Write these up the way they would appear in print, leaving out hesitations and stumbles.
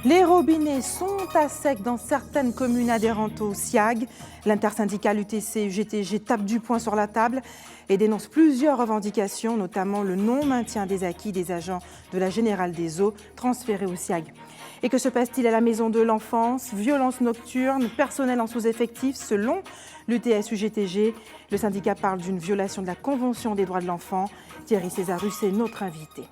Les robinets sont à sec dans certaines communes adhérentes au SIAG. L'intersyndicale UTC-UGTG tape du poing sur la table et dénonce plusieurs revendications, notamment le non-maintien des acquis des agents de la Générale des Eaux transférés au SIAG. Et que se passe-t-il à la maison de l'enfance? Violences nocturnes, personnel en sous-effectif. Selon l'UTS-UGTG, le syndicat parle d'une violation de la Convention des droits de l'enfant. Thierry Césarus est notre invité.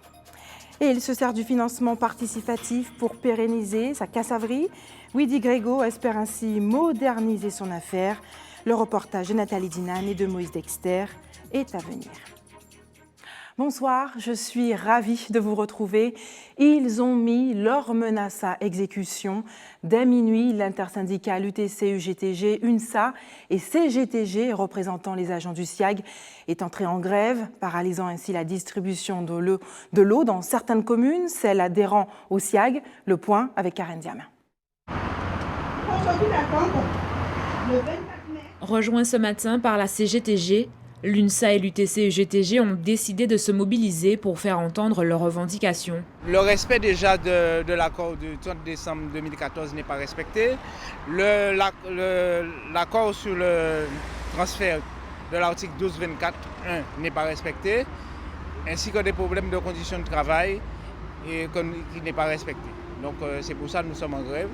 Et il se sert du financement participatif pour pérenniser sa cassaverie. Widi Grégo espère ainsi moderniser son affaire. Le reportage de Nathalie Dinan et de Moïse Dexter est à venir. Bonsoir, je suis ravie de vous retrouver. Ils ont mis leur menace à exécution. Dès minuit, l'intersyndicale UTC-UGTG, UNSA et CGTG, représentant les agents du SIAG, est entré en grève, paralysant ainsi la distribution de l'eau dans certaines communes, celles adhérant au SIAG. Le point avec Karen Diamin. Rejoints ce matin par la CGTG, l'UNSA et l'UTC-UGTG ont décidé de se mobiliser pour faire entendre leurs revendications. Le respect déjà de l'accord du 30 décembre 2014 n'est pas respecté. L'accord sur le transfert de l'article 1224.1 n'est pas respecté, ainsi que des problèmes de conditions de travail qui n'est pas respecté. Donc c'est pour ça que nous sommes en grève.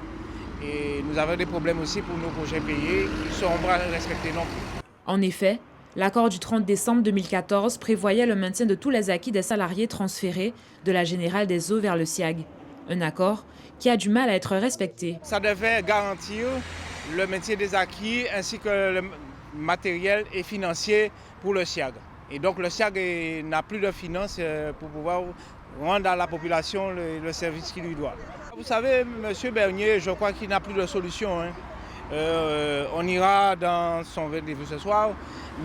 Et nous avons des problèmes aussi pour nos projets payés qui ne seront pas respectés non plus. En effet, l'accord du 30 décembre 2014 prévoyait le maintien de tous les acquis des salariés transférés de la Générale des Eaux vers le SIAG. Un accord qui a du mal à être respecté. Ça devait garantir le maintien des acquis ainsi que le matériel et financier pour le SIAG. Et donc le SIAG n'a plus de finances pour pouvoir rendre à la population le service qu'il lui doit. Vous savez, M. Bernier, je crois qu'il n'a plus de solution. On ira dans son rendez-vous ce soir,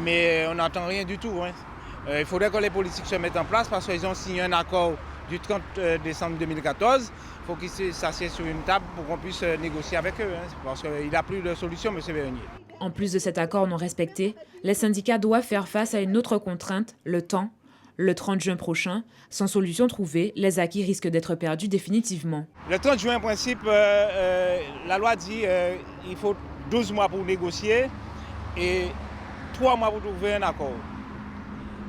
mais on n'entend rien du tout. Il faudrait que les politiques se mettent en place parce qu'ils ont signé un accord du 30 décembre 2014. Il faut qu'ils s'assiedent sur une table pour qu'on puisse négocier avec eux, parce qu'il n'a plus de solution, M. Bernier. En plus de cet accord non respecté, les syndicats doivent faire face à une autre contrainte, le temps. Le 30 juin prochain, sans solution trouvée, les acquis risquent d'être perdus définitivement. Le 30 juin, en principe, la loi dit qu'il faut 12 mois pour négocier et 3 mois pour trouver un accord.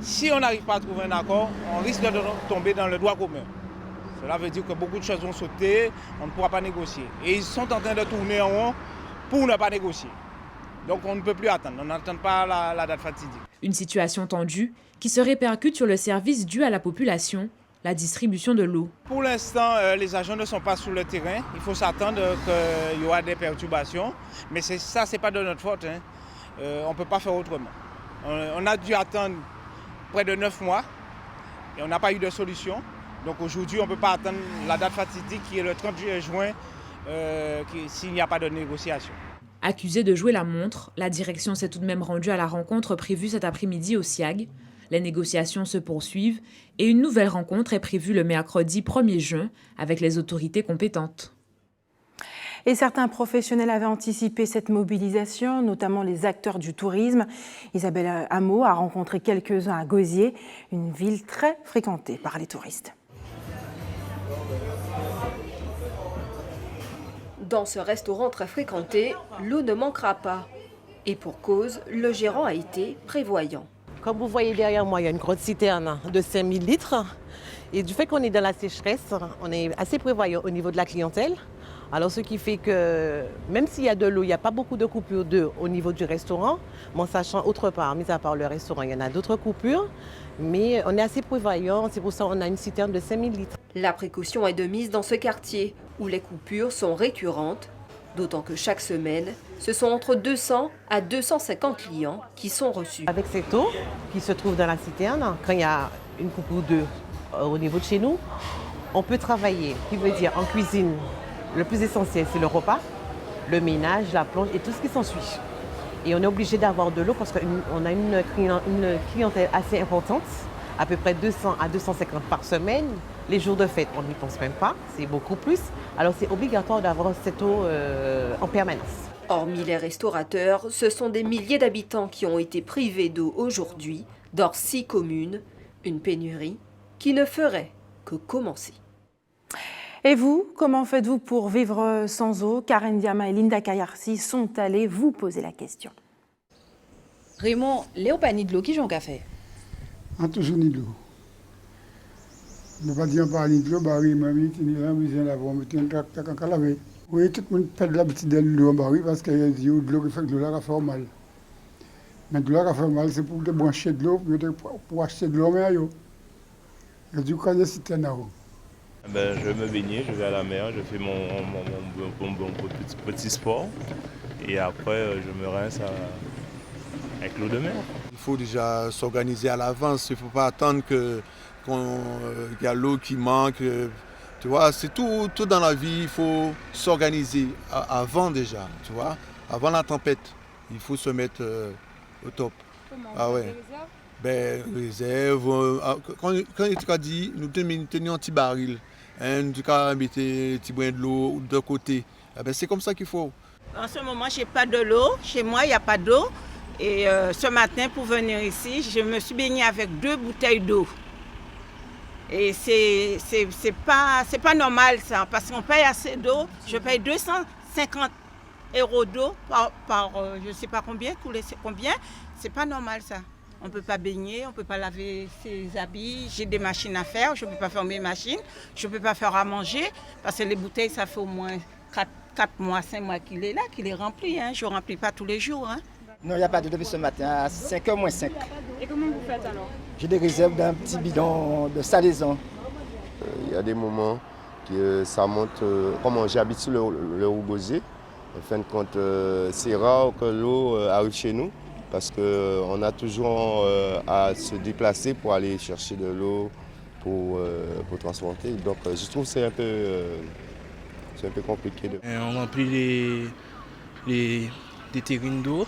Si on n'arrive pas à trouver un accord, on risque de tomber dans le droit commun. Cela veut dire que beaucoup de choses vont sauter, on ne pourra pas négocier. Et ils sont en train de tourner en rond pour ne pas négocier. Donc on ne peut plus attendre, on n'attend pas la date fatidique. Une situation tendue qui se répercute sur le service dû à la population, la distribution de l'eau. Pour l'instant, les agents ne sont pas sur le terrain. Il faut s'attendre qu'il y aura des perturbations. Mais ça, ce n'est pas de notre faute. On ne peut pas faire autrement. On a dû attendre près de 9 mois et on n'a pas eu de solution. Donc aujourd'hui, on ne peut pas attendre la date fatidique qui est le 30 juin s'il n'y a pas de négociation. Accusée de jouer la montre, la direction s'est tout de même rendue à la rencontre prévue cet après-midi au SIAG. Les négociations se poursuivent et une nouvelle rencontre est prévue le mercredi 1er juin avec les autorités compétentes. Et certains professionnels avaient anticipé cette mobilisation, notamment les acteurs du tourisme. Isabelle Hameau a rencontré quelques-uns à Gosier, une ville très fréquentée par les touristes. Dans ce restaurant très fréquenté, l'eau ne manquera pas. Et pour cause, le gérant a été prévoyant. Comme vous voyez derrière moi, il y a une grosse citerne de 5000 litres. Et du fait qu'on est dans la sécheresse, on est assez prévoyant au niveau de la clientèle. Alors ce qui fait que même s'il y a de l'eau, il n'y a pas beaucoup de coupures d'eau au niveau du restaurant. Mais en sachant autre part, mis à part le restaurant, il y en a d'autres coupures. Mais on est assez prévoyant, c'est pour ça qu'on a une citerne de 5000 litres. La précaution est de mise dans ce quartier où les coupures sont récurrentes. D'autant que chaque semaine, ce sont entre 200 à 250 clients qui sont reçus. Avec cette eau qui se trouve dans la citerne, quand il y a une coupure d'eau au niveau de chez nous, on peut travailler, qui veut dire en cuisine. Le plus essentiel, c'est le repas, le ménage, la plonge et tout ce qui s'ensuit. Et on est obligé d'avoir de l'eau parce qu'on a une clientèle assez importante, à peu près 200 à 250 par semaine. Les jours de fête, on n'y pense même pas, c'est beaucoup plus. Alors c'est obligatoire d'avoir cette eau en permanence. Hormis les restaurateurs, ce sont des milliers d'habitants qui ont été privés d'eau aujourd'hui dans 6 communes. Une pénurie qui ne ferait que commencer. Et vous, comment faites-vous pour vivre sans eau? Karen Diama et Linda Kayarsi sont allées vous poser la question. Raymond, Léo pas ni de l'eau, qui j'en café? On toujours ni de l'eau. Ne pas dire pas ni de l'eau, bah oui, mamie, tu n'es là, mais j'ai la voix, mais tu n'es pas qu'à laver. Oui, tout le monde fait de l'habitude de l'eau, bah oui, parce qu'il y a de l'eau qui fait que l'eau a fait mal. Mais de l'eau a fait mal, c'est pour te brancher de l'eau, pour acheter de l'eau, mais ailleurs. Et du coup, il y a citerne à eau. Ben, je vais me baigner, je vais à la mer, je fais mon petit sport et après je me rince avec l'eau de mer. Il faut déjà s'organiser à l'avance, il ne faut pas attendre qu'il y a l'eau qui manque. Tu vois, c'est tout dans la vie, il faut s'organiser avant déjà, tu vois, avant la tempête. Il faut se mettre au top. Comment? Ah ouais. Ben, réserve. Quand tu as dit, nous tenions un petit baril. Nous avons mis un petit brin de l'eau de côté. Eh ben, c'est comme ça qu'il faut. En ce moment, je n'ai pas de l'eau. Chez moi, il n'y a pas d'eau. Et ce matin, pour venir ici, je me suis baignée avec 2 bouteilles d'eau. Et c'est pas normal ça, parce qu'on paye assez d'eau. Je paye 250 € d'eau par je ne sais pas combien, combien. C'est pas normal ça. On ne peut pas baigner, on ne peut pas laver ses habits. J'ai des machines à faire, je ne peux pas faire mes machines. Je ne peux pas faire à manger, parce que les bouteilles, ça fait au moins 4 mois, 5 mois qu'il est là, qu'il est rempli. Hein. Je ne remplis pas tous les jours. Hein. Non, il n'y a pas d'eau depuis ce matin, à 5h moins 5. Et comment vous faites alors? J'ai des réserves d'un petit bidon de salaison. Il y a des moments que ça monte, comme j'habite sur le Rougosé, en fin de compte, c'est rare que l'eau arrive chez nous. Parce qu'on a toujours à se déplacer pour aller chercher de l'eau pour transporter. Donc je trouve que c'est un peu compliqué. On remplit des terrines d'eau,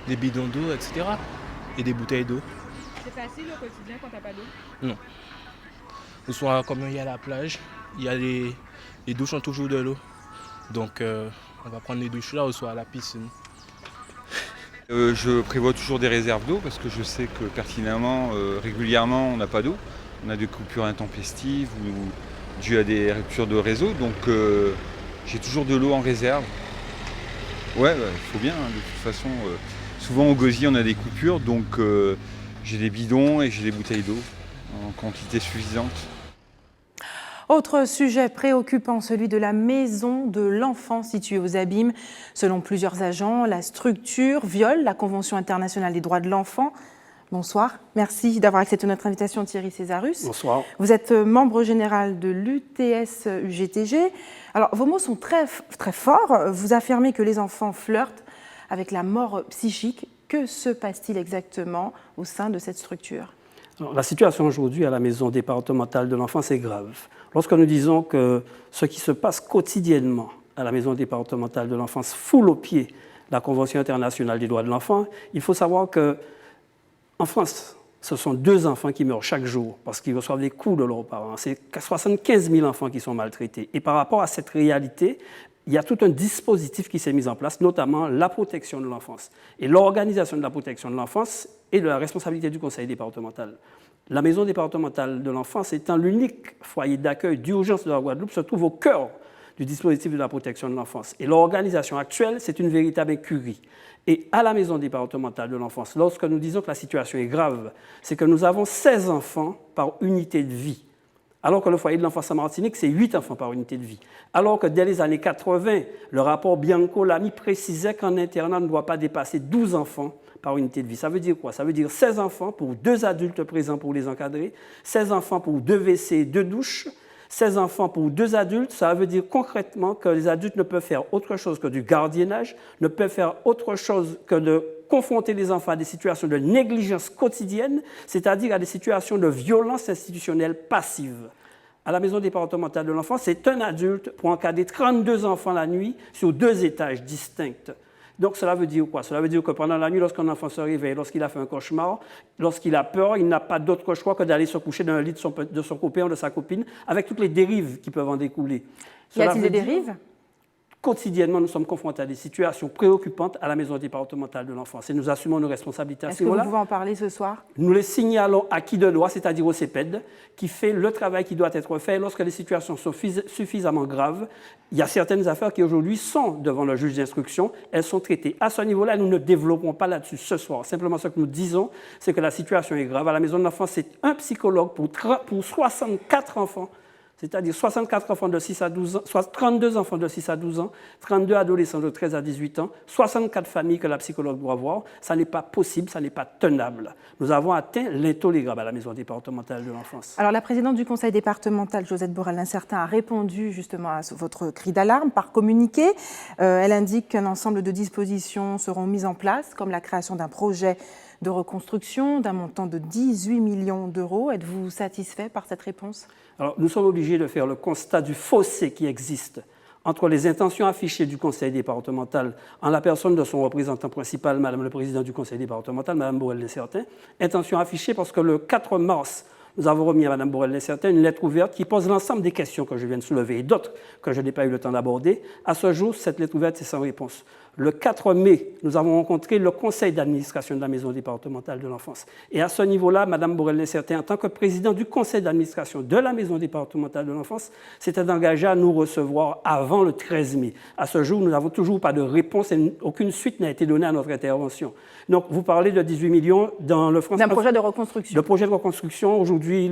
des bidons d'eau, etc. Et des bouteilles d'eau. C'est facile au quotidien quand t'as pas d'eau? Non. Ou soit comme il y a la plage, il y a les douches ont toujours de l'eau. Donc on va prendre les douches là ou soit à la piscine. Je prévois toujours des réserves d'eau parce que je sais que pertinemment, régulièrement, on n'a pas d'eau. On a des coupures intempestives ou dues à des ruptures de réseau. Donc j'ai toujours de l'eau en réserve. Ouais, il faut bien, hein, de toute façon. Souvent au gosier, on a des coupures, donc j'ai des bidons et j'ai des bouteilles d'eau en quantité suffisante. Autre sujet préoccupant, celui de la maison de l'enfant située aux Abîmes. Selon plusieurs agents, la structure viole la Convention internationale des droits de l'enfant. Bonsoir, merci d'avoir accepté notre invitation, Thierry Césarus. Bonsoir. Vous êtes membre général de l'UTS-UGTG. Alors, vos mots sont très, très forts. Vous affirmez que les enfants flirtent avec la mort psychique. Que se passe-t-il exactement au sein de cette structure ? Alors, la situation aujourd'hui à la maison départementale de l'enfance est grave. Lorsque nous disons que ce qui se passe quotidiennement à la maison départementale de l'enfance foule aux pieds la Convention internationale des droits de l'enfant, il faut savoir qu'en France, ce sont 2 enfants qui meurent chaque jour parce qu'ils reçoivent des coups de leurs parents. C'est 75 000 enfants qui sont maltraités. Et par rapport à cette réalité, il y a tout un dispositif qui s'est mis en place, notamment la protection de l'enfance. Et l'organisation de la protection de l'enfance est de la responsabilité du conseil départemental. La maison départementale de l'enfance étant l'unique foyer d'accueil d'urgence de la Guadeloupe se trouve au cœur du dispositif de la protection de l'enfance. Et l'organisation actuelle, c'est une véritable incurie. Et à la maison départementale de l'enfance, lorsque nous disons que la situation est grave, c'est que nous avons 16 enfants par unité de vie. Alors que le foyer de l'enfance en Martinique, c'est 8 enfants par unité de vie. Alors que dès les années 80, le rapport Bianco-Lamy précisait qu'un internat ne doit pas dépasser 12 enfants par unité de vie. Ça veut dire quoi? Ça veut dire 16 enfants pour 2 adultes présents pour les encadrer, 16 enfants pour 2 WC et 2 douches, 16 enfants pour 2 adultes. Ça veut dire concrètement que les adultes ne peuvent faire autre chose que du gardiennage, ne peuvent faire autre chose que de confronter les enfants à des situations de négligence quotidienne, c'est-à-dire à des situations de violence institutionnelle passive. À la maison départementale de l'enfant, c'est un adulte pour encadrer 32 enfants la nuit sur 2 étages distincts. Donc cela veut dire quoi? Cela veut dire que pendant la nuit, lorsqu'un enfant se réveille, lorsqu'il a fait un cauchemar, lorsqu'il a peur, il n'a pas d'autre choix que d'aller se coucher dans le lit de son copain ou de sa copine, avec toutes les dérives qui peuvent en découler. Y a-t-il des dérives? quotidiennement, nous sommes confrontés à des situations préoccupantes à la maison départementale de l'enfance et nous assumons nos responsabilités à ce niveau-là. Est-ce que vous pouvez en parler ce soir? Nous les signalons à qui de droit, c'est-à-dire au CEPED, qui fait le travail qui doit être fait lorsque les situations sont suffisamment graves. Il y a certaines affaires qui aujourd'hui sont devant le juge d'instruction, elles sont traitées. À ce niveau-là, nous ne développons pas là-dessus ce soir. Simplement, ce que nous disons, c'est que la situation est grave. À la maison de l'enfance, c'est un psychologue pour 64 enfants. C'est-à-dire 64 enfants de 6 à 12 ans, soit 32 enfants de 6 à 12 ans, 32 adolescents de 13 à 18 ans, 64 familles que la psychologue doit voir. Ça n'est pas possible, ça n'est pas tenable. Nous avons atteint l'intolérable à la maison départementale de l'enfance. Alors la présidente du conseil départemental, Josette Borel-Lincertin, a répondu justement à votre cri d'alarme par communiqué. Elle indique qu'un ensemble de dispositions seront mises en place, comme la création d'un projet de reconstruction d'un montant de 18 millions d'euros. Êtes-vous satisfait par cette réponse ? Alors, nous sommes obligés de faire le constat du fossé qui existe entre les intentions affichées du conseil départemental en la personne de son représentant principal, Madame le président du conseil départemental, Madame Borel-Lincertin. Intention affichée parce que le 4 mars, nous avons remis à Mme Borel-Lincertin une lettre ouverte qui pose l'ensemble des questions que je viens de soulever et d'autres que je n'ai pas eu le temps d'aborder. À ce jour, cette lettre ouverte est sans réponse. Le 4 mai, nous avons rencontré le conseil d'administration de la maison départementale de l'enfance. Et à ce niveau-là, Mme Borel-Lincertin, en tant que président du conseil d'administration de la maison départementale de l'enfance, s'était engagée à nous recevoir avant le 13 mai. À ce jour, nous n'avons toujours pas de réponse et aucune suite n'a été donnée à notre intervention. Donc, vous parlez de 18 millions dans le France. D'un projet de reconstruction. Le projet de reconstruction, aujourd'hui,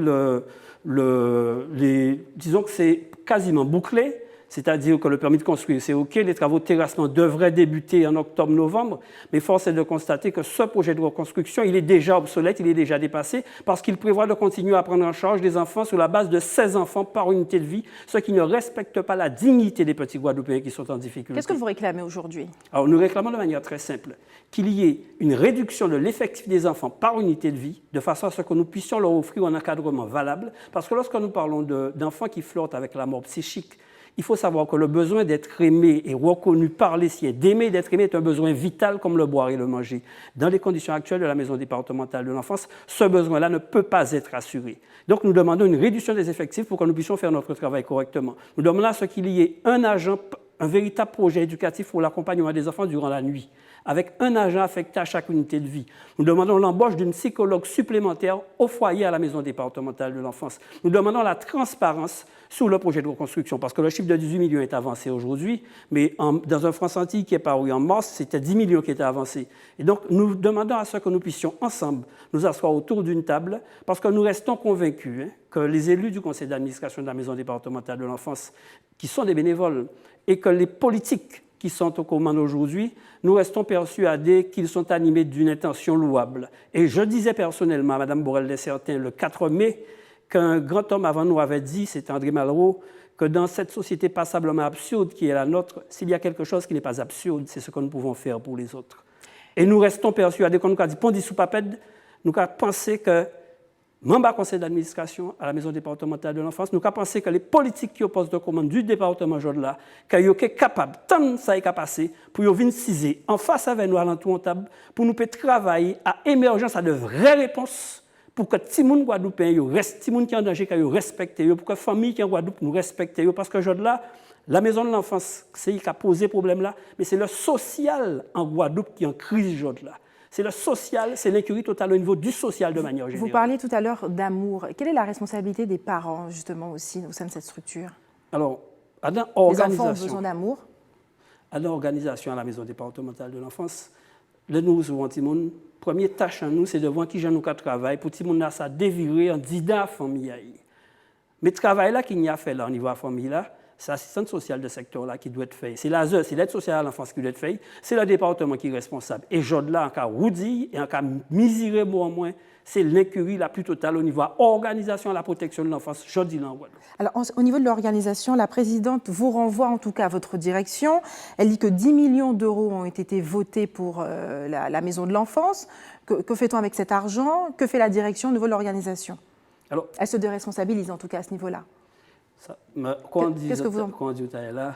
disons que c'est quasiment bouclé. C'est-à-dire que le permis de construire, c'est OK, les travaux de terrassement devraient débuter en octobre-novembre, mais force est de constater que ce projet de reconstruction, il est déjà obsolète, il est déjà dépassé, parce qu'il prévoit de continuer à prendre en charge des enfants sur la base de 16 enfants par unité de vie, ce qui ne respecte pas la dignité des petits Guadeloupéens qui sont en difficulté. Qu'est-ce que vous réclamez aujourd'hui? Alors, nous réclamons de manière très simple qu'il y ait une réduction de l'effectif des enfants par unité de vie, de façon à ce que nous puissions leur offrir un encadrement valable, parce que lorsque nous parlons d'enfants qui flirtent avec la mort psychique, il faut savoir que le besoin d'être aimé et reconnu par les siens, d'aimer et d'être aimé est un besoin vital comme le boire et le manger. Dans les conditions actuelles de la maison départementale de l'enfance, ce besoin-là ne peut pas être assuré. Donc nous demandons une réduction des effectifs pour que nous puissions faire notre travail correctement. Nous demandons à ce qu'il y ait un agent, un véritable projet éducatif pour l'accompagnement des enfants durant la nuit, avec un agent affecté à chaque unité de vie. Nous demandons l'embauche d'une psychologue supplémentaire au foyer à la maison départementale de l'enfance. Nous demandons la transparence sur le projet de reconstruction, parce que le chiffre de 18 millions est avancé aujourd'hui, mais dans un France Antilles qui est paru en mars, c'était 10 millions qui étaient avancés. Et donc, nous demandons à ce que nous puissions ensemble nous asseoir autour d'une table, parce que nous restons convaincus que les élus du conseil d'administration de la maison départementale de l'enfance, qui sont des bénévoles, et que les politiques qui sont aux commandes aujourd'hui, nous restons persuadés qu'ils sont animés d'une intention louable. Et je disais personnellement à Mme Borel-Lincertin le 4 mai qu'un grand homme avant nous avait dit, c'est André Malraux, que dans cette société passablement absurde qui est la nôtre, s'il y a quelque chose qui n'est pas absurde, c'est ce que nous pouvons faire pour les autres. Et nous restons persuadés, quand nous avons dit Pondi sous paped, nous avons pensé que membre du conseil d'administration à la maison départementale de l'enfance, nous avons pensé que les politiques qui opposent de commande du département Jodla, qu'ils sont capables, tant ça est passé, pour venir ciser en face avec nous à l'entour de table, pour nous travailler à émergence à de vraies réponses, pour que les gens Guadeloupéens restent, les gens qui sont en danger, qu'ils respectent, pour que les familles qui sont en Guadeloupe nous respectent, parce que Jodla, la maison de l'enfance, c'est ce qui a posé ce problème-là, mais c'est le social en Guadeloupe qui est en crise Jodla. C'est le social, c'est l'incurie totale au niveau du social de manière générale. Vous parliez tout à l'heure d'amour. Quelle est la responsabilité des parents, justement, aussi, au sein de cette structure? Alors, à les enfants ont besoin d'amour. À l'organisation à la maison départementale de l'enfance, le nous souvent, Timon, première tâche à nous, c'est de voir qui j'en nous travaille pour Timon là ça dévirer en dida à famille. Mais le travail là qu'il y a fait là au niveau de la famille là, c'est l'assistante sociale de secteur-là qui doit être fait. C'est l'ASE, c'est l'aide sociale à l'enfance qui doit être fait. C'est le département qui est responsable. Et Jodla, en cas roudi et en cas misérable au moins, c'est l'incurie la plus totale au niveau de l'organisation et la protection de l'enfance. Je dis là en Guadeloupe. Alors, au niveau de l'organisation, la présidente vous renvoie en tout cas à votre direction. Elle dit que 10 millions d'euros ont été votés pour la maison de l'enfance. Que fait-on avec cet argent? Que fait la direction au niveau de l'organisation? Elle se déresponsabilise en tout cas à ce niveau-là. Qu'est-ce que vous en dites là,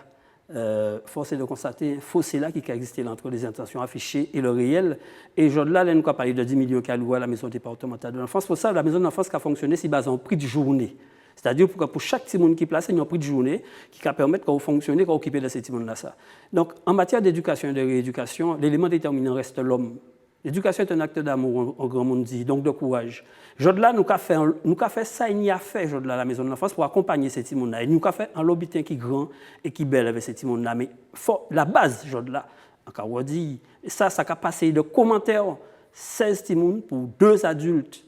force est de constater un fossé là qui a existé entre les intentions affichées et le réel. Et aujourd'hui, là, nous avons parlé de 10 millions qui a loué à la maison départementale de l'enfance. Pour ça, la maison de l'enfance qui a fonctionné, c'est basé en prix de journée. C'est-à-dire pour chaque petit monde qui place, il y a un prix de journée qui permet de fonctionner, de occuper de ces petits monde-là. Donc, en matière d'éducation et de rééducation, l'élément déterminant reste l'homme. L'éducation est un acte d'amour, en grand monde dit, donc de courage. Jodla, nous avons fait ça, il y a fait Jodla à la Maison de l'Enfance pour accompagner ces petits monde-là. Et nous avons fait un lobitin qui est grand et qui est belle avec ces petits monde-là. Mais la base, Jodla, on dit, ça a passé de commentaires 16 petits monde pour 2 adultes.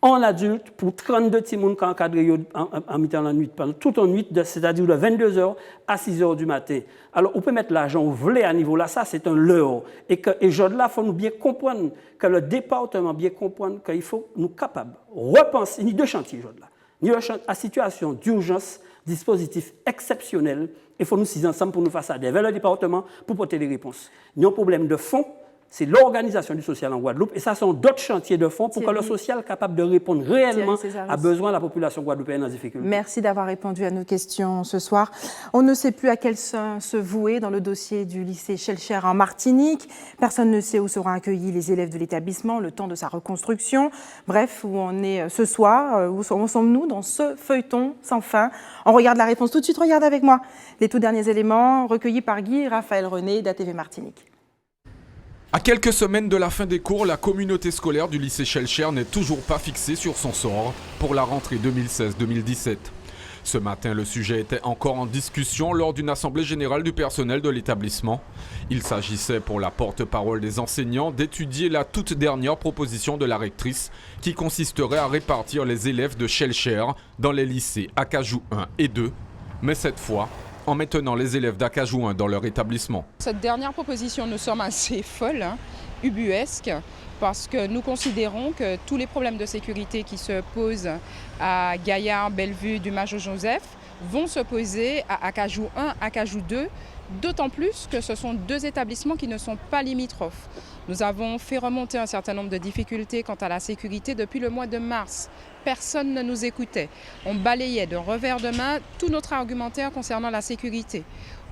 Un adulte pour 32 petits monde qui ont encadré en mi-temps la nuit, pendant toute une nuit, c'est-à-dire de 22h à 6h du matin. Alors, on peut mettre l'argent où vous voulez à niveau là, ça c'est un leurre. Et aujourd'hui, il faut nous bien comprendre que le département bien comprendre qu'il faut nous capables de repenser, ni 2 chantiers aujourd'hui là. Ni la situation d'urgence, dispositif exceptionnel, il faut nous 6 ensemble pour nous faire ça vers le département pour porter des réponses. Il y a un problème de fond. C'est l'organisation du social en Guadeloupe. Et ça sont d'autres chantiers de fonds pour que le social soit capable de répondre réellement à besoin de la population guadeloupéenne en difficulté. Merci d'avoir répondu à nos questions ce soir. On ne sait plus à quel sein se vouer dans le dossier du lycée Schellcher en Martinique. Personne ne sait où seront accueillis les élèves de l'établissement, le temps de sa reconstruction. Bref, où on est ce soir, où sommes-nous dans ce feuilleton sans fin? On regarde la réponse tout de suite. Regarde avec moi les tout derniers éléments recueillis par Guy Raphaël René d'ATV Martinique. À quelques semaines de la fin des cours, la communauté scolaire du lycée Schellcher n'est toujours pas fixée sur son sort pour la rentrée 2016-2017. Ce matin, le sujet était encore en discussion lors d'une assemblée générale du personnel de l'établissement. Il s'agissait pour la porte-parole des enseignants d'étudier la toute dernière proposition de la rectrice qui consisterait à répartir les élèves de Schellcher dans les lycées Acajou 1 et 2, mais cette fois en maintenant les élèves d'Acajou 1 dans leur établissement. Cette dernière proposition, nous sommes assez folles, ubuesques, parce que nous considérons que tous les problèmes de sécurité qui se posent à Gaillard, Bellevue, Dumas-Joseph vont se poser à Acajou 1, Acajou 2, d'autant plus que ce sont 2 établissements qui ne sont pas limitrophes. Nous avons fait remonter un certain nombre de difficultés quant à la sécurité depuis le mois de mars. Personne ne nous écoutait. On balayait d'un revers de main tout notre argumentaire concernant la sécurité.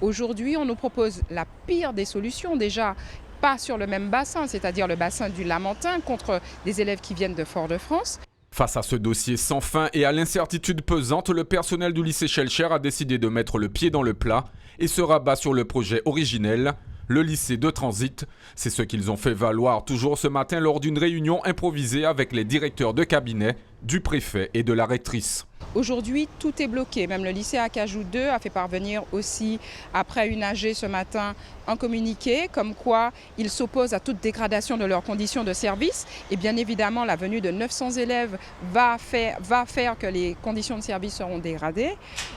Aujourd'hui, on nous propose la pire des solutions, déjà pas sur le même bassin, c'est-à-dire le bassin du Lamentin contre des élèves qui viennent de Fort-de-France. Face à ce dossier sans fin et à l'incertitude pesante, le personnel du lycée Schellcher a décidé de mettre le pied dans le plat et se rabat sur le projet originel, le lycée de transit. C'est ce qu'ils ont fait valoir toujours ce matin lors d'une réunion improvisée avec les directeurs de cabinet, du préfet et de la rectrice. Aujourd'hui, tout est bloqué. Même le lycée Acajou 2 a fait parvenir aussi, après une AG ce matin, un communiqué comme quoi ils s'opposent à toute dégradation de leurs conditions de service. Et bien évidemment, la venue de 900 élèves va faire que les conditions de service seront dégradées.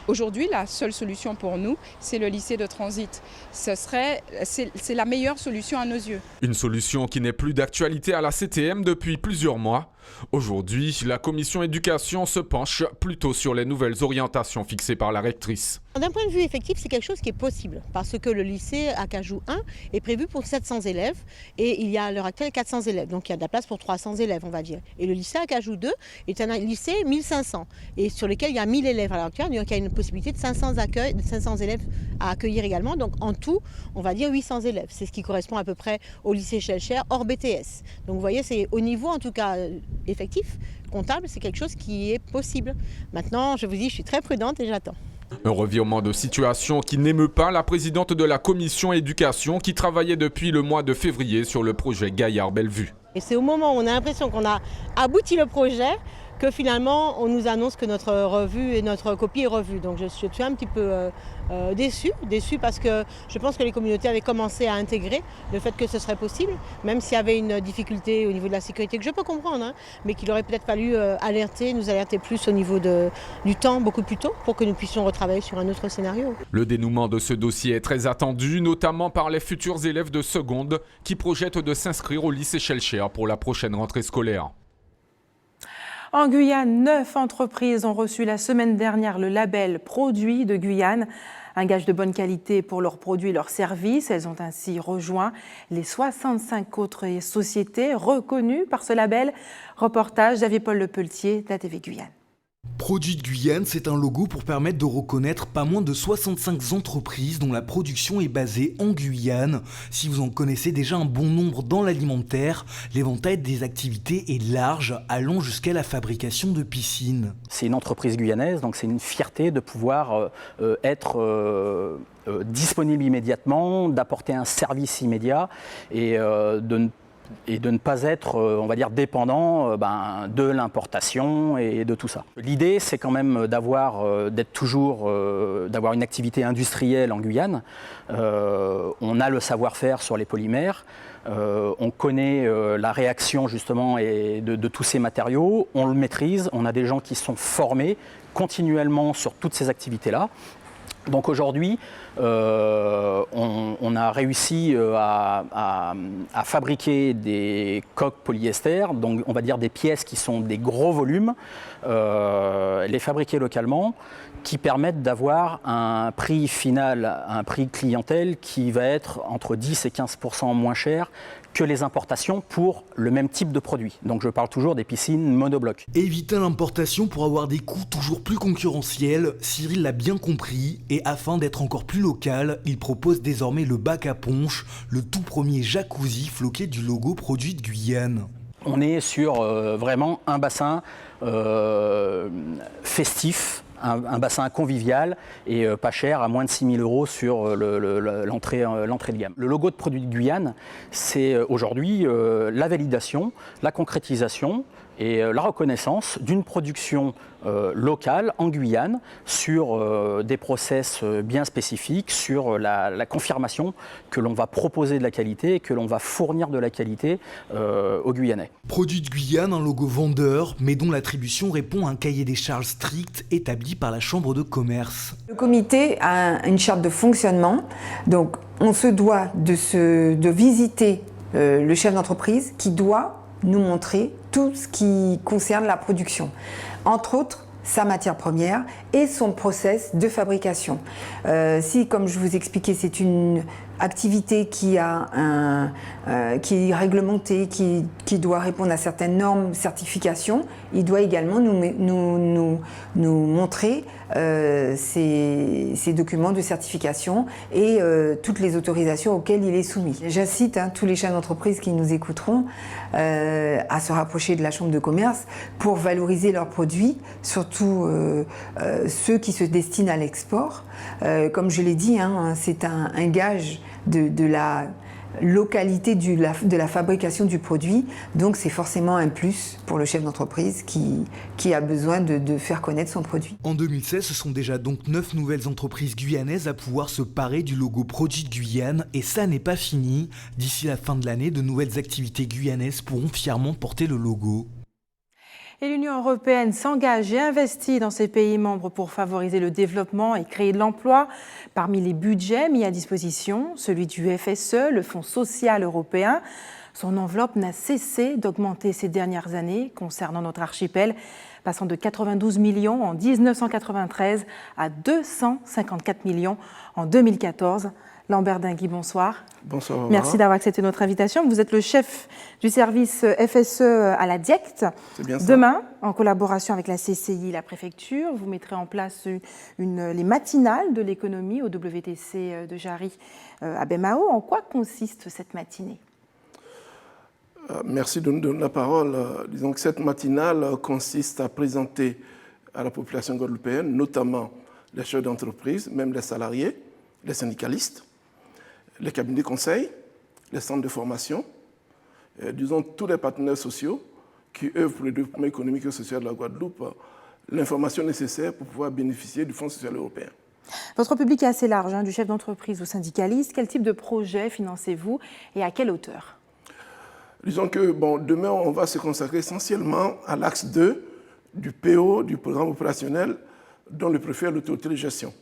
Aujourd'hui, la seule solution pour nous, c'est le lycée de transit. C'est la meilleure solution à nos yeux. Une solution qui n'est plus d'actualité à la CTM depuis plusieurs mois. Aujourd'hui, la commission éducation se penche plutôt sur les nouvelles orientations fixées par la rectrice. D'un point de vue effectif, c'est quelque chose qui est possible parce que le lycée Acajou 1 est prévu pour 700 élèves et il y a à l'heure actuelle 400 élèves. Donc il y a de la place pour 300 élèves, on va dire. Et le lycée Acajou 2 est un lycée 1500 et sur lequel il y a 1000 élèves à l'heure actuelle. Donc il y a une possibilité de 500 élèves à accueillir également. Donc en tout, on va dire 800 élèves. C'est ce qui correspond à peu près au lycée Schellcher hors BTS. Donc vous voyez, c'est au niveau en tout cas effectif, comptable, c'est quelque chose qui est possible. Maintenant, je vous dis, je suis très prudente et j'attends. Un revirement de situation qui n'émeut pas la présidente de la commission éducation qui travaillait depuis le mois de février sur le projet Gaillard-Bellevue. Et c'est au moment où on a l'impression qu'on a abouti le projet que finalement on nous annonce que notre revue et notre copie est revue. Donc je suis un petit peu déçue parce que je pense que les communautés avaient commencé à intégrer le fait que ce serait possible, même s'il y avait une difficulté au niveau de la sécurité que je peux comprendre, hein, mais qu'il aurait peut-être fallu nous alerter plus au niveau du temps beaucoup plus tôt pour que nous puissions retravailler sur un autre scénario. Le dénouement de ce dossier est très attendu, notamment par les futurs élèves de seconde qui projettent de s'inscrire au lycée Schellcher pour la prochaine rentrée scolaire. En Guyane, 9 entreprises ont reçu la semaine dernière le label Produits de Guyane, un gage de bonne qualité pour leurs produits et leurs services. Elles ont ainsi rejoint les 65 autres sociétés reconnues par ce label. Reportage d'Xavier Paul Le Pelletier d'ATV Guyane. Produits de Guyane, c'est un logo pour permettre de reconnaître pas moins de 65 entreprises dont la production est basée en Guyane. Si vous en connaissez déjà un bon nombre dans l'alimentaire, l'éventail des activités est large, allant jusqu'à la fabrication de piscines. C'est une entreprise guyanaise, donc c'est une fierté de pouvoir être disponible immédiatement, d'apporter un service immédiat et de ne pas être, on va dire, dépendant de l'importation et de tout ça. L'idée, c'est quand même d'avoir une activité industrielle en Guyane. On a le savoir-faire sur les polymères. On connaît la réaction justement de tous ces matériaux. On le maîtrise. On a des gens qui sont formés continuellement sur toutes ces activités-là. Donc aujourd'hui, on a réussi à fabriquer des coques polyester, donc on va dire des pièces qui sont des gros volumes, les fabriquer localement, qui permettent d'avoir un prix final, un prix clientèle qui va être entre 10 et 15% moins cher que les importations pour le même type de produit. Donc je parle toujours des piscines monoblocs. Éviter l'importation pour avoir des coûts toujours plus concurrentiels, Cyril l'a bien compris, et afin d'être encore plus local, il propose désormais le bac à punch, le tout premier jacuzzi floqué du logo Produits de Guyane. On est sur vraiment un bassin festif, un bassin convivial et pas cher, à moins de 6 000 € sur l'entrée de gamme. Le logo de Produits de Guyane, c'est aujourd'hui la validation, la concrétisation et la reconnaissance d'une production locale en Guyane sur des process bien spécifiques, sur la confirmation que l'on va proposer de la qualité et que l'on va fournir de la qualité aux Guyanais. Produits de Guyane, un logo vendeur, mais dont l'attribution répond à un cahier des charges strict établi par la Chambre de commerce. Le comité a une charte de fonctionnement, donc on se doit de visiter le chef d'entreprise qui doit nous montrer tout ce qui concerne la production. Entre autres, sa matière première et son process de fabrication. Si, comme je vous expliquais, c'est une activité qui est réglementée, qui doit répondre à certaines normes, certifications, il doit également nous montrer ces documents de certification et toutes les autorisations auxquelles il est soumis. J'incite tous les chefs d'entreprise qui nous écouteront à se rapprocher de la Chambre de commerce pour valoriser leurs produits, surtout ceux qui se destinent à l'export. Comme je l'ai dit, c'est un gage de la localité de la fabrication du produit, donc c'est forcément un plus pour le chef d'entreprise qui a besoin de faire connaître son produit. En 2016, ce sont déjà donc 9 nouvelles entreprises guyanaises à pouvoir se parer du logo Produits de Guyane, et ça n'est pas fini. D'ici la fin de l'année, de nouvelles activités guyanaises pourront fièrement porter le logo. Et l'Union européenne s'engage et investit dans ses pays membres pour favoriser le développement et créer de l'emploi. Parmi les budgets mis à disposition, celui du FSE, le Fonds social européen. Son enveloppe n'a cessé d'augmenter ces dernières années concernant notre archipel, passant de 92 millions en 1993 à 254 millions en 2014. Lambert Dingui, bonsoir. Bonsoir. Merci d'avoir accepté notre invitation. Vous êtes le chef du service FSE à la DIECT. C'est bien ça. Demain, en collaboration avec la CCI, la préfecture, vous mettrez en place les matinales de l'économie au WTC de Jarry à Bemao. En quoi consiste cette matinée ? Merci de nous donner la parole. Disons que cette matinale consiste à présenter à la population guadeloupéenne, notamment les chefs d'entreprise, même les salariés, les syndicalistes, les cabinets de conseil, les centres de formation, disons tous les partenaires sociaux qui œuvrent pour le développement économique et social de la Guadeloupe, l'information nécessaire pour pouvoir bénéficier du Fonds social européen. Votre public est assez large, du chef d'entreprise au syndicaliste. Quel type de projet financez-vous et à quelle hauteur ? Disons que demain, on va se consacrer essentiellement à l'axe 2 du PO, du programme opérationnel, dont le préfet est l'autorité de gestion.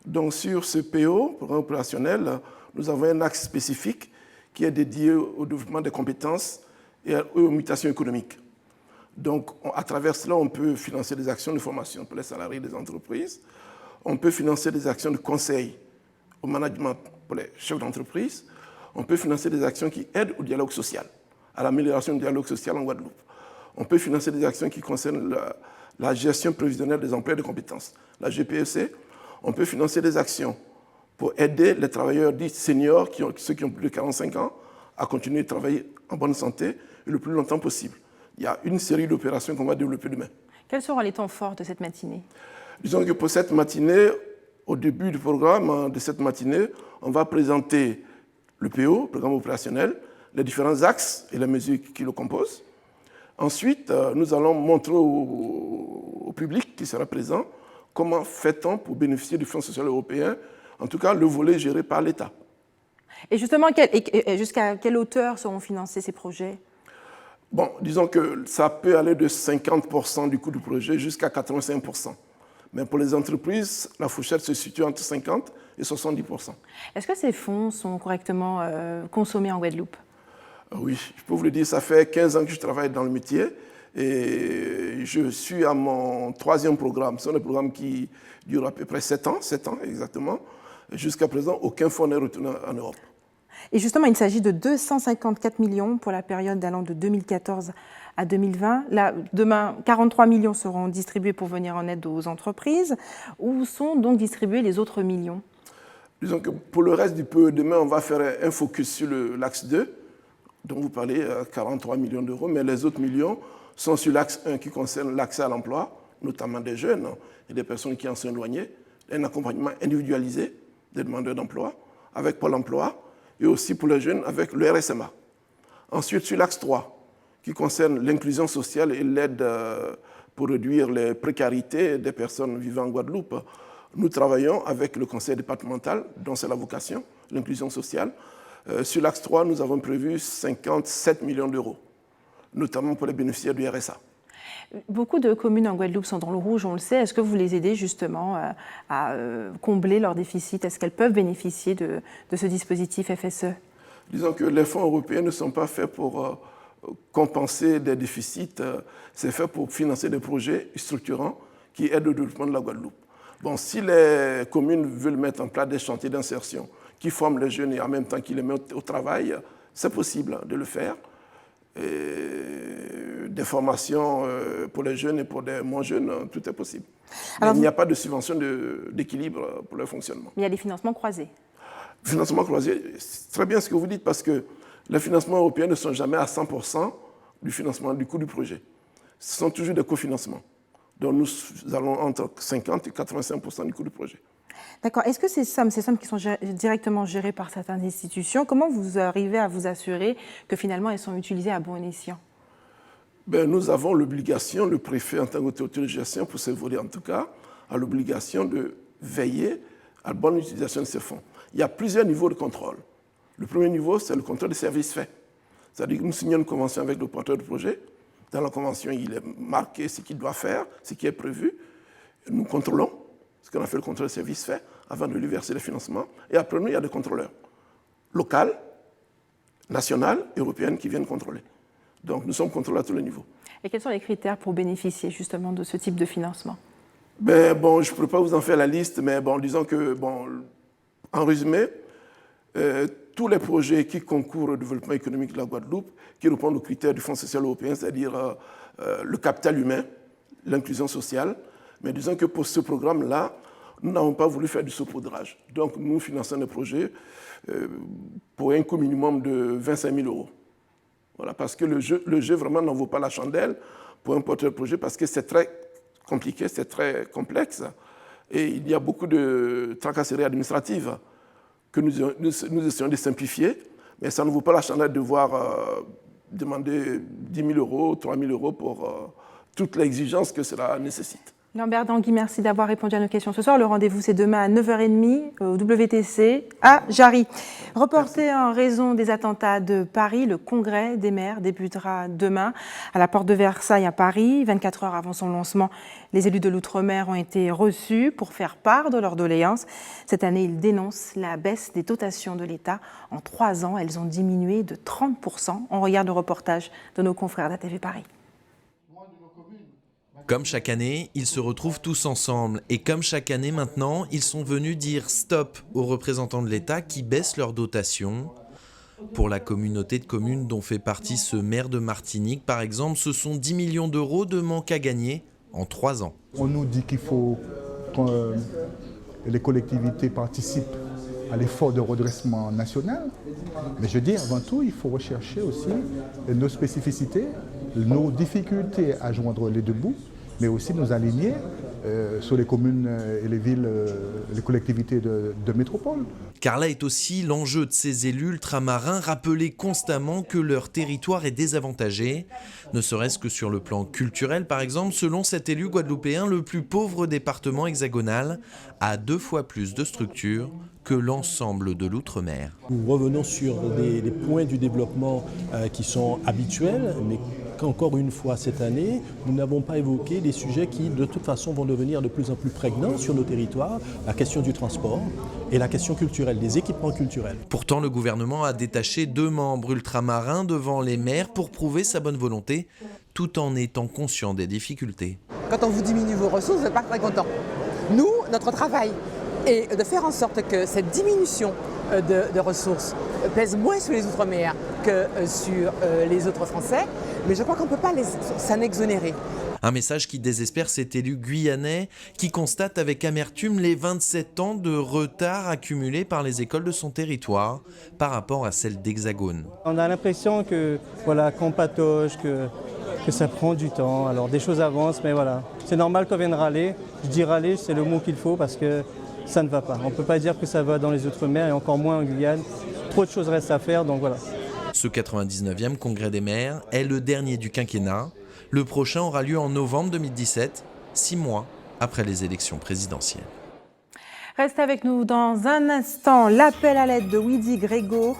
Donc sur ce PO, programme opérationnel, nous avons un axe spécifique qui est dédié au développement des compétences et aux mutations économiques. Donc à travers cela, on peut financer des actions de formation pour les salariés des entreprises, on peut financer des actions de conseil au management pour les chefs d'entreprise, on peut financer des actions qui aident au dialogue social, à l'amélioration du dialogue social en Guadeloupe. On peut financer des actions qui concernent la gestion prévisionnelle des emplois et des compétences. La GPEC, on peut financer des actions pour aider les travailleurs dits seniors, ceux qui ont plus de 45 ans, à continuer de travailler en bonne santé le plus longtemps possible. Il y a une série d'opérations qu'on va développer demain. Quels seront les temps forts de cette matinée? Disons que pour cette matinée, au début du programme de cette matinée, on va présenter le PO, le programme opérationnel, les différents axes et les mesures qui le composent. Ensuite, nous allons montrer au public qui sera présent comment fait-on pour bénéficier du Fonds social européen, en tout cas le volet géré par l'État. Et justement, jusqu'à quelle hauteur seront financés ces projets? Bon, disons que ça peut aller de 50% du coût du projet jusqu'à 85%. Mais pour les entreprises, la fourchette se situe entre 50 et 70%. Est-ce que ces fonds sont correctement consommés en Guadeloupe? Oui, je peux vous le dire, ça fait 15 ans que je travaille dans le métier et je suis à mon 3e programme. C'est un programme qui dure à peu près 7 ans exactement. Jusqu'à présent, aucun fonds n'est retourné en Europe. Et justement, il s'agit de 254 millions pour la période allant de 2014 à 2020. Là, demain, 43 millions seront distribués pour venir en aide aux entreprises. Où sont donc distribués les autres millions? Disons que pour le reste du PE, demain, on va faire un focus sur l'axe 2, dont vous parlez, 43 millions d'euros, mais les autres millions sont sur l'axe 1 qui concerne l'accès à l'emploi, notamment des jeunes et des personnes qui en sont éloignées, un accompagnement individualisé des demandeurs d'emploi avec Pôle emploi et aussi pour les jeunes avec le RSMA. Ensuite, sur l'axe 3, qui concerne l'inclusion sociale et l'aide pour réduire les précarités des personnes vivant en Guadeloupe, nous travaillons avec le conseil départemental, dont c'est la vocation, l'inclusion sociale. Sur l'axe 3, nous avons prévu 57 millions d'euros, notamment pour les bénéficiaires du RSA. Beaucoup de communes en Guadeloupe sont dans le rouge, on le sait. Est-ce que vous les aidez justement à combler leurs déficits? Est-ce qu'elles peuvent bénéficier de ce dispositif FSE? Disons que les fonds européens ne sont pas faits pour compenser des déficits, c'est fait pour financer des projets structurants qui aident au développement de la Guadeloupe. Bon, si les communes veulent mettre en place des chantiers d'insertion qui forment les jeunes et en même temps qui les mettent au travail, c'est possible de le faire. Et des formations pour les jeunes et pour les moins jeunes, tout est possible. Alors, il n'y a pas de subvention d'équilibre pour le fonctionnement. Il y a des financements croisés. Financement croisé, c'est très bien ce que vous dites parce que les financements européens ne sont jamais à 100% du financement du coût du projet. Ce sont toujours des cofinancements. Donc nous allons entre 50 et 85% du coût du projet. D'accord. Est-ce que ces sommes qui sont directement gérées par certaines institutions, comment vous arrivez à vous assurer que finalement elles sont utilisées à bon escient? Nous avons l'obligation, le préfet en tant qu'autorité de gestion, pour ce volet en tout cas, a l'obligation de veiller à la bonne utilisation de ces fonds. Il y a plusieurs niveaux de contrôle. Le premier niveau, c'est le contrôle des services faits. C'est-à-dire que nous signons une convention avec le porteur de projet. Dans la convention, il est marqué ce qu'il doit faire, ce qui est prévu. Nous contrôlons ce qu'on a fait le contrôle des services faits avant de lui verser les financements. Et après nous, il y a des contrôleurs locaux, nationaux, européens qui viennent contrôler. Donc nous sommes contrôlés à tous les niveaux. Et quels sont les critères pour bénéficier justement de ce type de financement? Je ne peux pas vous en faire la liste, mais disons que, en résumé, tous les projets qui concourent au développement économique de la Guadeloupe, qui répondent aux critères du Fonds social européen, c'est-à-dire le capital humain, l'inclusion sociale. Mais disons que pour ce programme-là, nous n'avons pas voulu faire du saupoudrage. Donc nous finançons des projets pour un coût minimum de 25 000 euros. Voilà, parce que le jeu vraiment n'en vaut pas la chandelle pour un porteur de projet, parce que c'est très compliqué, c'est très complexe. Et il y a beaucoup de tracasseries administratives que nous essayons de simplifier, mais ça ne vaut pas la chandelle de devoir demander 10 000 euros, 3 000 euros pour toutes les exigences que cela nécessite. Lambert Dangui, merci d'avoir répondu à nos questions ce soir. Le rendez-vous, c'est demain à 9h30 au WTC à Jarry. Reporté en raison des attentats de Paris, le congrès des maires débutera demain à la porte de Versailles à Paris. 24 heures avant son lancement, les élus de l'Outre-mer ont été reçus pour faire part de leurs doléances. Cette année, ils dénoncent la baisse des dotations de l'État. En 3 ans, elles ont diminué de 30%. On regarde le reportage de nos confrères d'ATV Paris. Comme chaque année, ils se retrouvent tous ensemble. Et comme chaque année maintenant, ils sont venus dire stop aux représentants de l'État qui baissent leurs dotations. Pour la communauté de communes dont fait partie ce maire de Martinique, par exemple, ce sont 10 millions d'euros de manque à gagner en 3 ans. On nous dit qu'il faut que les collectivités participent à l'effort de redressement national. Mais je dis, avant tout, il faut rechercher aussi nos spécificités, nos difficultés à joindre les deux bouts, mais aussi nous aligner sur les communes et les villes, les collectivités de métropole. Car là est aussi l'enjeu de ces élus ultramarins, rappeler constamment que leur territoire est désavantagé, ne serait-ce que sur le plan culturel par exemple. Selon cet élu guadeloupéen, le plus pauvre département hexagonal a 2 fois plus de structures que l'ensemble de l'outre-mer. Nous revenons sur des points du développement qui sont habituels, mais qu'encore une fois cette année, nous n'avons pas évoqué des sujets qui de toute façon vont devenir de plus en plus prégnants sur nos territoires, la question du transport et la question culturelle, des équipements culturels. Pourtant, le gouvernement a détaché 2 membres ultramarins devant les maires pour prouver sa bonne volonté, tout en étant conscient des difficultés. Quand on vous diminue vos ressources, vous n'êtes pas très content. Nous, notre travail est de faire en sorte que cette diminution de ressources pèse moins sur les Outre-mer que sur les autres Français, mais je crois qu'on ne peut pas s'en exonérer. Un message qui désespère cet élu guyanais qui constate avec amertume les 27 ans de retard accumulés par les écoles de son territoire par rapport à celles d'Hexagone. On a l'impression que voilà, qu'on patauge, que ça prend du temps. Alors des choses avancent, mais voilà, c'est normal qu'on vienne râler. Je dis râler, c'est le mot qu'il faut parce que ça ne va pas. On ne peut pas dire que ça va dans les Outre-mer et encore moins en Guyane. Trop de choses restent à faire, donc voilà. Ce 99e congrès des maires est le dernier du quinquennat. Le prochain aura lieu en novembre 2017, 6 mois après les élections présidentielles. Reste avec nous dans un instant l'appel à l'aide de Widi Grégo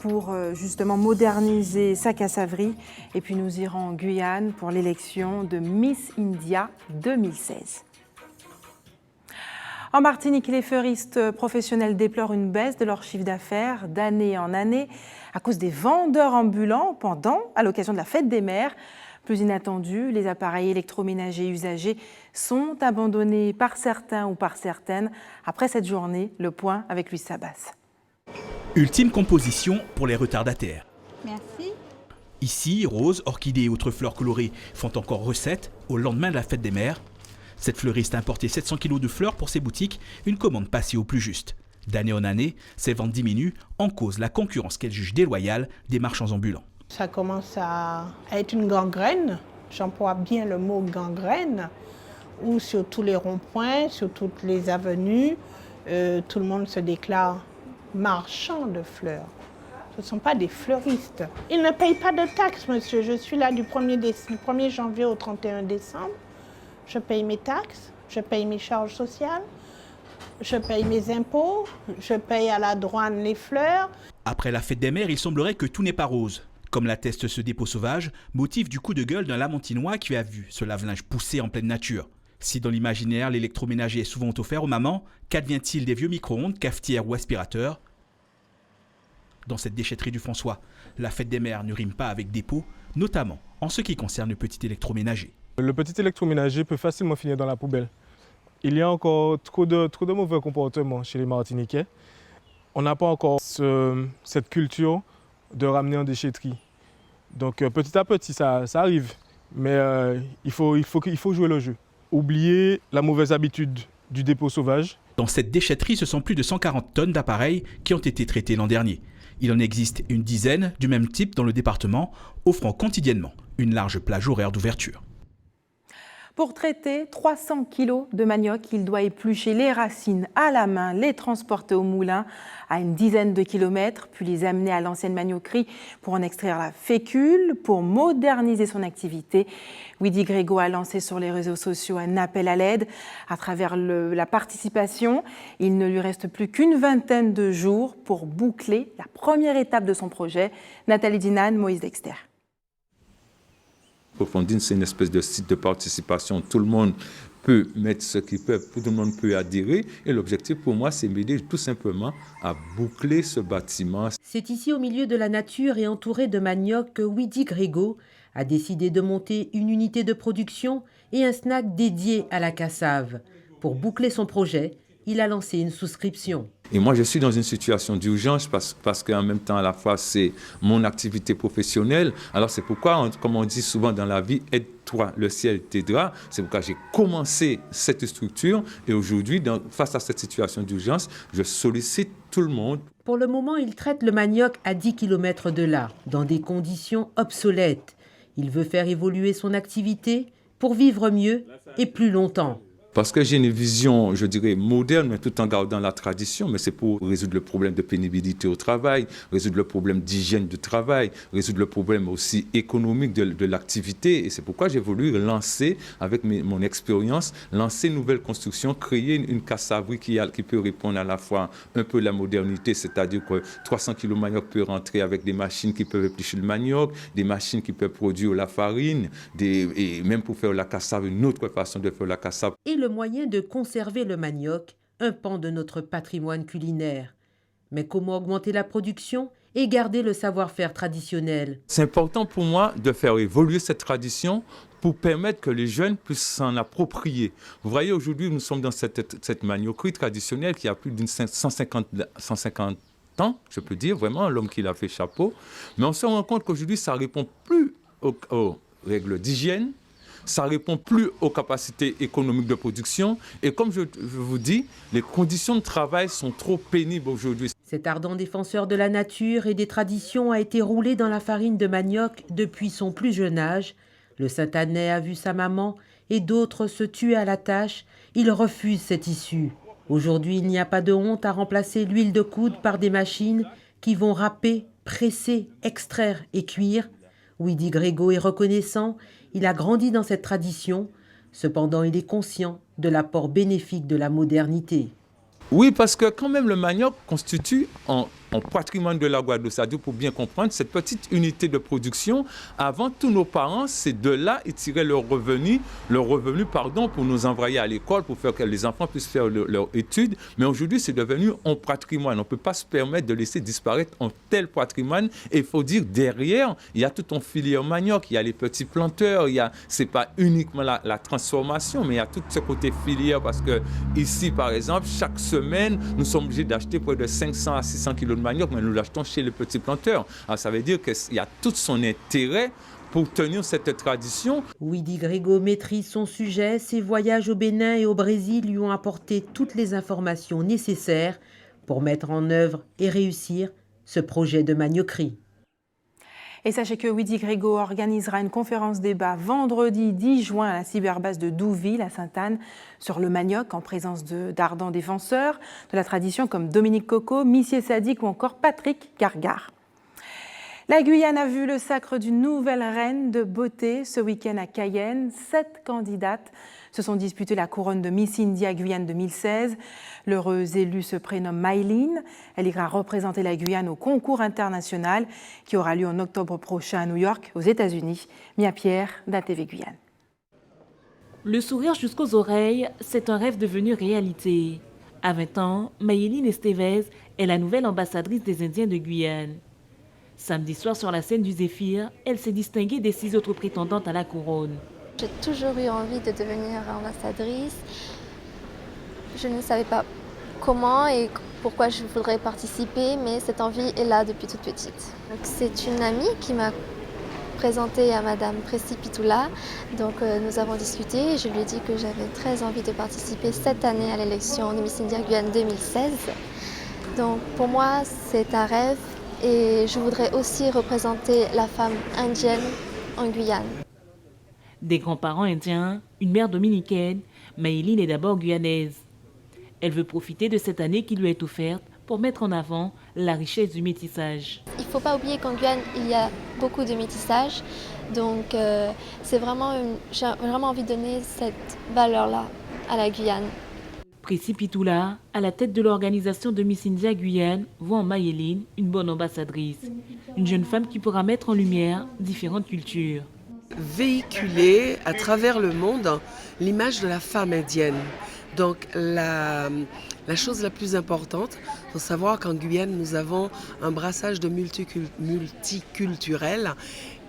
pour justement moderniser sa cassaverie. Et puis nous irons en Guyane pour l'élection de Miss India 2016. En Martinique, les fleuristes professionnels déplorent une baisse de leur chiffre d'affaires d'année en année à cause des vendeurs ambulants à l'occasion de la fête des mères. Plus inattendu, les appareils électroménagers usagés sont abandonnés par certains ou par certaines. Après cette journée, le point avec Louis Sabas. Ultime composition pour les retardataires. Merci. Ici, roses, orchidées et autres fleurs colorées font encore recette au lendemain de la fête des mères. Cette fleuriste a importé 700 kg de fleurs pour ses boutiques, une commande passée au plus juste. D'année en année, ses ventes diminuent, en cause la concurrence qu'elle juge déloyale des marchands ambulants. Ça commence à être une gangrène, j'emploie bien le mot gangrène, où sur tous les ronds-points, sur toutes les avenues, tout le monde se déclare marchand de fleurs. Ce ne sont pas des fleuristes. Ils ne payent pas de taxes, monsieur. Je suis là du 1er janvier au 31 décembre. Je paye mes taxes, je paye mes charges sociales, je paye mes impôts, je paye à la douane les fleurs. Après la fête des mères, il semblerait que tout n'est pas rose. Comme l'atteste ce dépôt sauvage, motif du coup de gueule d'un Lamantinois qui a vu ce lave-linge pousser en pleine nature. Si dans l'imaginaire, l'électroménager est souvent offert aux mamans, qu'advient-il des vieux micro-ondes, cafetières ou aspirateurs? Dans cette déchetterie du François, la fête des mères ne rime pas avec dépôt, notamment en ce qui concerne le petit électroménager. Le petit électroménager peut facilement finir dans la poubelle. Il y a encore trop de mauvais comportements chez les Martiniquais. On n'a pas encore cette culture de ramener en déchetterie. Donc petit à petit, ça arrive. Mais il faut jouer le jeu. Oublier la mauvaise habitude du dépôt sauvage. Dans cette déchetterie, ce sont plus de 140 tonnes d'appareils qui ont été traités l'an dernier. Il en existe une dizaine du même type dans le département, offrant quotidiennement une large plage horaire d'ouverture. Pour traiter 300 kg de manioc, il doit éplucher les racines à la main, les transporter au moulin à une dizaine de kilomètres, puis les amener à l'ancienne manioquerie pour en extraire la fécule. Pour moderniser son activité, Widi Grégo a lancé sur les réseaux sociaux un appel à l'aide. À travers la participation, il ne lui reste plus qu'une vingtaine de jours pour boucler la première étape de son projet. Nathalie Dinan, Moïse Dexter. Profondine, c'est une espèce de site de participation. Tout le monde peut mettre ce qu'il peut, tout le monde peut adhérer. Et l'objectif pour moi, c'est m'aider tout simplement à boucler ce bâtiment. C'est ici, au milieu de la nature et entouré de manioc, que Widi Grégo a décidé de monter une unité de production et un snack dédié à la cassave. Pour boucler son projet, il a lancé une souscription. Et moi, je suis dans une situation d'urgence parce qu'en même temps, à la fois, c'est mon activité professionnelle. Alors, c'est pourquoi, comme on dit souvent dans la vie, aide-toi, le ciel t'aidera. C'est pourquoi j'ai commencé cette structure. Et aujourd'hui, face à cette situation d'urgence, je sollicite tout le monde. Pour le moment, il traite le manioc à 10 km de là, dans des conditions obsolètes. Il veut faire évoluer son activité pour vivre mieux et plus longtemps. Parce que j'ai une vision, je dirais, moderne, mais tout en gardant la tradition. Mais c'est pour résoudre le problème de pénibilité au travail, résoudre le problème d'hygiène du travail, résoudre le problème aussi économique de l'activité. Et c'est pourquoi j'ai voulu lancer, avec mon expérience, lancer une nouvelle construction, créer une cassaverie qui peut répondre à la fois un peu à la modernité, c'est-à-dire que 300 kg manioc peut rentrer avec des machines qui peuvent éplucher le manioc, des machines qui peuvent produire la farine, et même pour faire la cassave, une autre façon de faire la cassave. Le moyen de conserver le manioc, un pan de notre patrimoine culinaire. Mais comment augmenter la production et garder le savoir-faire traditionnel? C'est important pour moi de faire évoluer cette tradition pour permettre que les jeunes puissent s'en approprier. Vous voyez, aujourd'hui, nous sommes dans cette maniocerie traditionnelle qui a plus d'une 150 ans, je peux dire, vraiment, l'homme qui l'a fait chapeau. Mais on se rend compte qu'aujourd'hui, ça ne répond plus aux règles d'hygiène. Ça ne répond plus aux capacités économiques de production. Et comme je vous dis, les conditions de travail sont trop pénibles aujourd'hui. Cet ardent défenseur de la nature et des traditions a été roulé dans la farine de manioc depuis son plus jeune âge. Le Satanais a vu sa maman et d'autres se tuer à la tâche. Il refuse cette issue. Aujourd'hui, il n'y a pas de honte à remplacer l'huile de coude par des machines qui vont râper, presser, extraire et cuire. Widi Grégo est reconnaissant. Il a grandi dans cette tradition. Cependant, il est conscient de l'apport bénéfique de la modernité. Oui, parce que quand même le manioc constitue en patrimoine de la Guadeloupe. C'est-à-dire, pour bien comprendre, cette petite unité de production, avant, tous nos parents, c'est de là, ils tiraient leur revenu pour nous envoyer à l'école, pour faire que les enfants puissent faire leurs études. Mais aujourd'hui, c'est devenu un patrimoine. On ne peut pas se permettre de laisser disparaître un tel patrimoine. Et il faut dire, derrière, il y a tout un filière manioc, il y a les petits planteurs, c'est pas uniquement la transformation, mais il y a tout ce côté filière, parce que ici, par exemple, chaque semaine, nous sommes obligés d'acheter près de 500 à 600 kilos de manioc, mais nous l'achetons chez les petits planteurs. Alors, ça veut dire qu'il y a tout son intérêt pour tenir cette tradition. Widi Grégo maîtrise son sujet. Ses voyages au Bénin et au Brésil lui ont apporté toutes les informations nécessaires pour mettre en œuvre et réussir ce projet de maniocerie. Et sachez que Widi Grégo organisera une conférence débat vendredi 10 juin à la cyberbase de Douville, à Sainte-Anne, sur le manioc, en présence d'ardents défenseurs de la tradition comme Dominique Coco, Missier Sadik ou encore Patrick Gargard. La Guyane a vu le sacre d'une nouvelle reine de beauté ce week-end à Cayenne. 7 candidates se sont disputées la couronne de Miss India Guyane 2016. L'heureuse élue se prénomme Maïline. Elle ira représenter la Guyane au concours international qui aura lieu en octobre prochain à New York, aux États-Unis. Mia Pierre, d'ATV Guyane. Le sourire jusqu'aux oreilles, c'est un rêve devenu réalité. À 20 ans, Maïline Estevez est la nouvelle ambassadrice des Indiens de Guyane. Samedi soir, sur la scène du Zéphyr, elle s'est distinguée des 6 autres prétendantes à la couronne. J'ai toujours eu envie de devenir ambassadrice. Je ne savais pas comment et pourquoi je voudrais participer, mais cette envie est là depuis toute petite. C'est une amie qui m'a présentée à Madame Précipitoula. Donc nous avons discuté et je lui ai dit que j'avais très envie de participer cette année à l'élection de Miss India Guyane 2016. Donc pour moi, c'est un rêve et je voudrais aussi représenter la femme indienne en Guyane. Des grands-parents indiens, une mère dominicaine, Maïline est d'abord guyanaise. Elle veut profiter de cette année qui lui est offerte pour mettre en avant la richesse du métissage. Il ne faut pas oublier qu'en Guyane, il y a beaucoup de métissage. Donc j'ai vraiment envie de donner cette valeur-là à la Guyane. Précipitoula, à la tête de l'organisation de Miss India Guyane, voit en Maïline une bonne ambassadrice. Une jeune femme qui pourra mettre en lumière différentes cultures. Véhiculer à travers le monde l'image de la femme indienne. Donc la chose la plus importante, il faut savoir qu'en Guyane, nous avons un brassage de multiculturel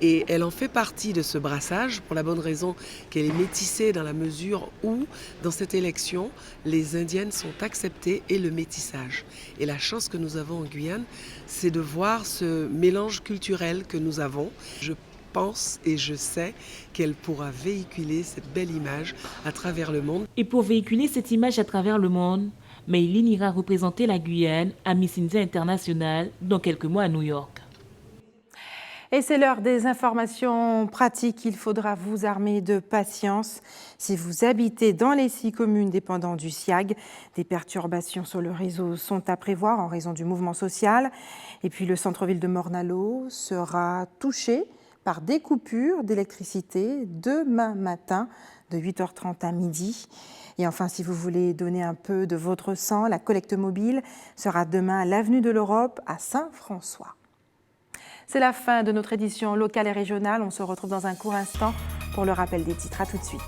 et elle en fait partie de ce brassage pour la bonne raison qu'elle est métissée dans la mesure où, dans cette élection, les Indiennes sont acceptées et le métissage. Et la chance que nous avons en Guyane, c'est de voir ce mélange culturel que nous avons. Je pense et je sais qu'elle pourra véhiculer cette belle image à travers le monde. Et pour véhiculer cette image à travers le monde, Mayline ira représenter la Guyane à Miss India International dans quelques mois à New York. Et c'est l'heure des informations pratiques. Il faudra vous armer de patience. Si vous habitez dans les 6 communes dépendantes du SIAG, des perturbations sur le réseau sont à prévoir en raison du mouvement social. Et puis le centre-ville de Morne-à-l'Eau sera touché par des coupures d'électricité demain matin de 8h30 à midi. Et enfin, si vous voulez donner un peu de votre sang, la collecte mobile sera demain à l'avenue de l'Europe à Saint-François. C'est la fin de notre édition locale et régionale. On se retrouve dans un court instant pour le rappel des titres. À tout de suite.